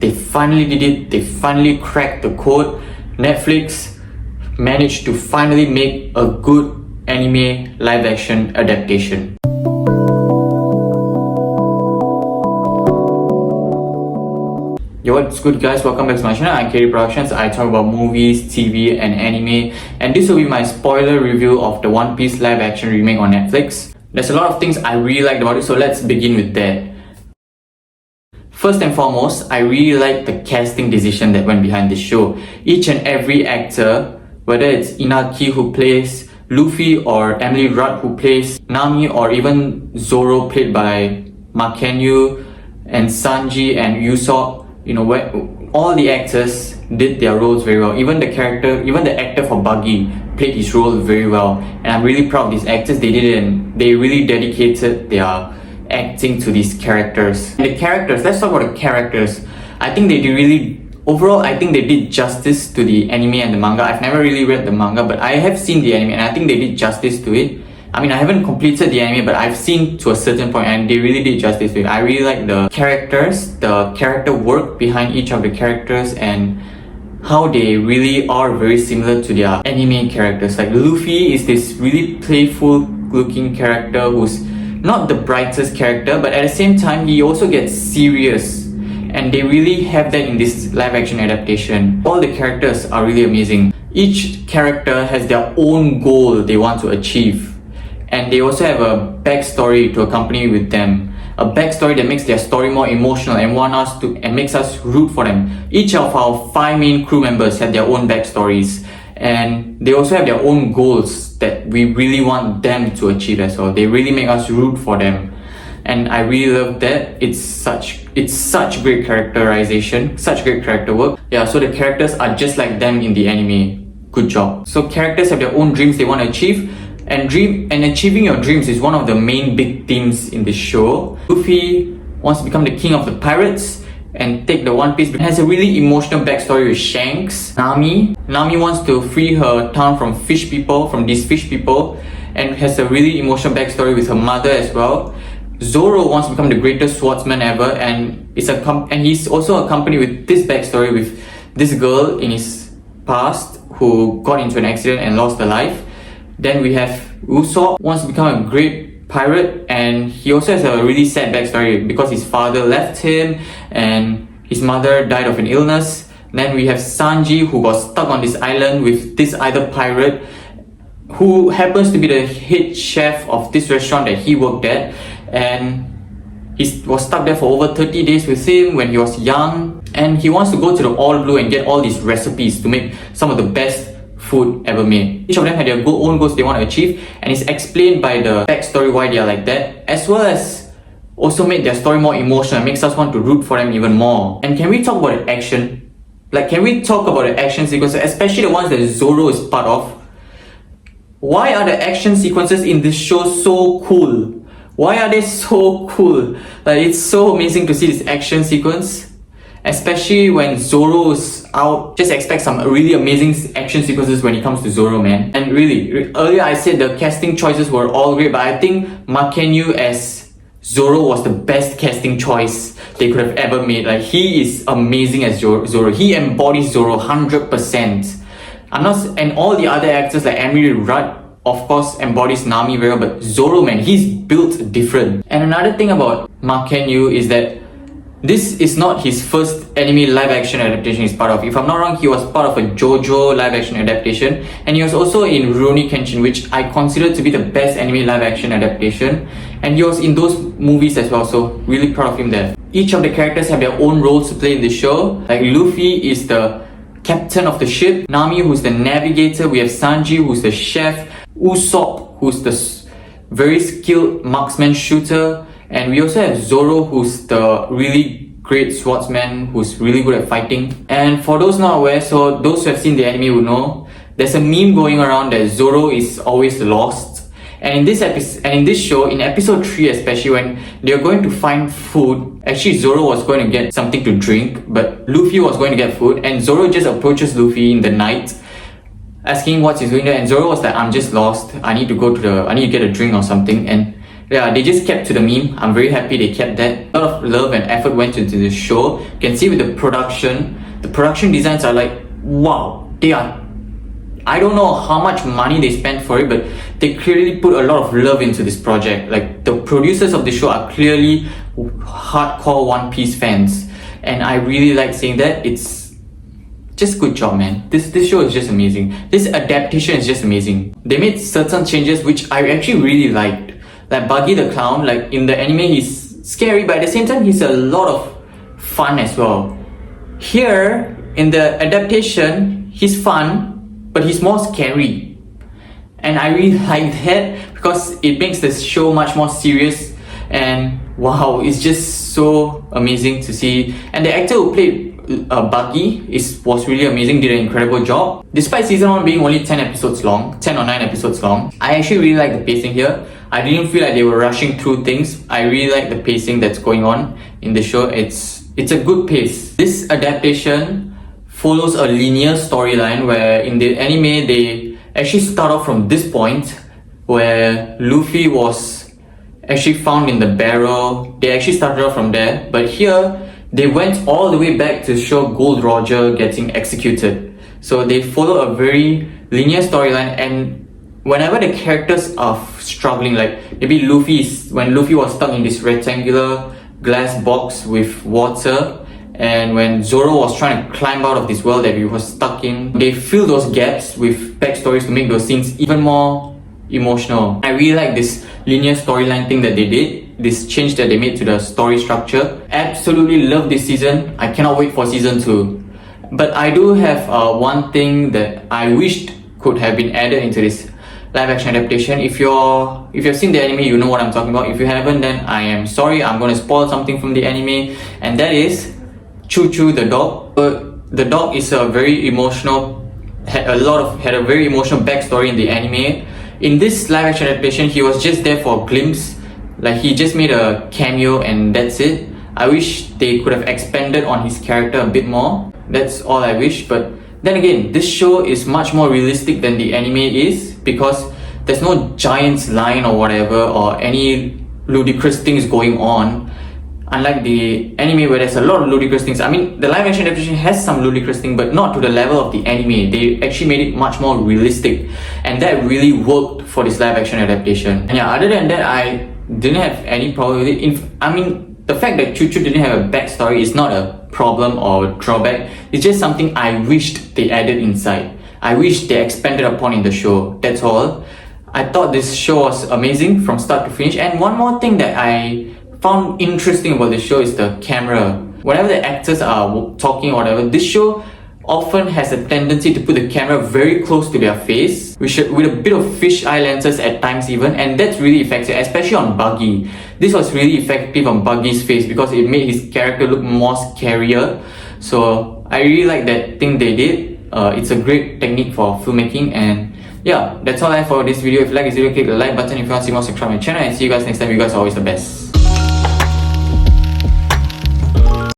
They finally did it. They finally cracked the code. Netflix managed to finally make a good anime live action adaptation. Yo, what's good guys, welcome back to my channel. I'm K Productions. I talk about movies, TV and anime, and this will be my spoiler review of the One Piece live action remake on Netflix. There's a lot of things I really liked about it, so let's begin with that. First and foremost, I really like the casting decision that went behind this show. Each and every actor, whether it's Inaki who plays Luffy or Emily Rudd who plays Nami, or even Zoro played by Makenyu and Sanji and Usopp, you know, where all the actors did their roles very well. Even the actor for Buggy played his role very well. And I'm really proud of these actors. They really dedicated their acting to these characters. And the characters, let's talk about the characters. I think they did justice to the anime and the manga. I've never really read the manga, but I have seen the anime and I think they did justice to it. I mean, I haven't completed the anime, but I've seen to a certain point and they really did justice to it. I really like the characters, the character work behind each of the characters, and how they really are very similar to their anime characters. Like Luffy is this really playful looking character who's not the brightest character, but at the same time he also gets serious, and they really have that in this live action adaptation. All the characters are really amazing. Each character has their own goal they want to achieve, and they also have a backstory to accompany with them. A backstory that makes their story more emotional and makes us root for them. Each of our 5 main crew members have their own backstories, and they also have their own goals that we really want them to achieve as well. They really make us root for them, and I really love that. It's such great characterization, such great character work. Yeah, so the characters are just like them in the anime. Good job. So characters have their own dreams they want to achieve, and achieving your dreams is one of the main big themes in this show. Luffy wants to become the king of the pirates and take the One Piece. It has a really emotional backstory with Shanks. Nami wants to free her town from these fish people, and has a really emotional backstory with her mother as well. Zoro wants to become the greatest swordsman ever, and he's also accompanied with this backstory with this girl in his past who got into an accident and lost her life. Then we have Usopp wants to become a great pirate, and he also has a really sad backstory because his father left him and his mother died of an illness. Then we have Sanji, who got stuck on this island with this other pirate who happens to be the head chef of this restaurant that he worked at, and he was stuck there for over 30 days with him when he was young, and he wants to go to the All Blue and get all these recipes to make some of the best food ever made. Each of them had their own goals they want to achieve, and it's explained by the backstory why they are like that, as well as also made their story more emotional and makes us want to root for them even more. And can we talk about the action? Can we talk about the action sequences, especially the ones that Zoro is part of? Why are the action sequences in this show so cool? Why are they so cool? It's so amazing to see this action sequence, especially when Zoro's out. Just expect some really amazing action sequences when it comes to Zoro, man. And really, earlier I said the casting choices were all great, but I think Makenyu as Zoro was the best casting choice they could have ever made. He is amazing as Zoro. He embodies Zoro 100%. And all the other actors like Emily Rudd, of course, embodies Nami very well, but Zoro, man, he's built different. And another thing about Makenyu is that this is not his first anime live action adaptation he's part of. If I'm not wrong, he was part of a JoJo live action adaptation, and he was also in Rurouni Kenshin, which I consider to be the best anime live action adaptation, and he was in those movies as well, so really proud of him there. Each of the characters have their own roles to play in the show. Like Luffy is the captain of the ship, Nami who's the navigator, we have Sanji who's the chef, Usopp who's the very skilled marksman shooter, and we also have Zoro who's the really great swordsman who's really good at fighting. And for those not aware, so those who have seen the anime will know, there's a meme going around that Zoro is always lost. And in this show, in episode 3 especially, when they're going to find food, actually Zoro was going to get something to drink, but Luffy was going to get food, and Zoro just approaches Luffy in the night asking what he's doing there, and Zoro was like, I'm just lost, I need to get a drink or something. And Yeah, they just kept to the meme. I'm very happy they kept that. A lot of love and effort went into the show. You can see with the production designs are like, wow, they are, I don't know how much money they spent for it, but they clearly put a lot of love into this project. Like, the producers of the show are clearly hardcore One Piece fans, and I really like seeing that. It's just good job, man. This show is just amazing. This adaptation is just amazing. They made certain changes which I actually really liked. Like Buggy the Clown, like in the anime he's scary, but at the same time he's a lot of fun as well. Here, in the adaptation, he's fun, but he's more scary. And I really like that because it makes the show much more serious, and wow, it's just so amazing to see. And the actor who played Buggy was really amazing, did an incredible job. Despite season 1 being only 10 episodes long, 10 or 9 episodes long, I actually really like the pacing here. I didn't feel like they were rushing through things. I really like the pacing that's going on in the show. It's a good pace. This adaptation follows a linear storyline where in the anime they actually start off from this point where Luffy was actually found in the barrel. They actually started off from there, but here they went all the way back to show Gold Roger getting executed. So they follow a very linear storyline, and whenever the characters are struggling, like maybe when Luffy was stuck in this rectangular glass box with water, and when Zoro was trying to climb out of this world that he was stuck in, they fill those gaps with backstories to make those scenes even more emotional. I really like this linear storyline thing that they did, this change that they made to the story structure. Absolutely love this season. I cannot wait for season 2. But I do have one thing that I wished could have been added into this live action adaptation. If you've seen the anime, you know what I'm talking about. If you haven't, then I am sorry. I'm going to spoil something from the anime, and that is Choo Choo the dog. The dog is a very emotional, had a very emotional backstory in the anime. In this live action adaptation, he was just there for a glimpse. Like, he just made a cameo and that's it. I wish they could have expanded on his character a bit more. That's all I wish. But then again, this show is much more realistic than the anime is, because there's no giant's line or whatever or any ludicrous things going on. Unlike the anime where there's a lot of ludicrous things. I mean, the live action adaptation has some ludicrous things, but not to the level of the anime. They actually made it much more realistic, and that really worked for this live action adaptation. And yeah, other than that, I didn't have any problem with it. I mean, the fact that Choo Choo didn't have a backstory is not a problem or a drawback. It's just something I wished they added inside. I wish they expanded upon in the show. That's all. I thought this show was amazing from start to finish. And one more thing that I found interesting about the show is the camera. Whenever the actors are talking or whatever, this show often has a tendency to put the camera very close to their face, with a bit of fisheye lenses at times even, and that's really effective, especially on Buggy. This was really effective on Buggy's face because it made his character look more scarier. So I really like that thing they did. It's a great technique for filmmaking. And yeah, that's all I have for this video. If you like this video, click the like button. If you want to see more, subscribe to my channel, and see you guys next time. You guys are always the best.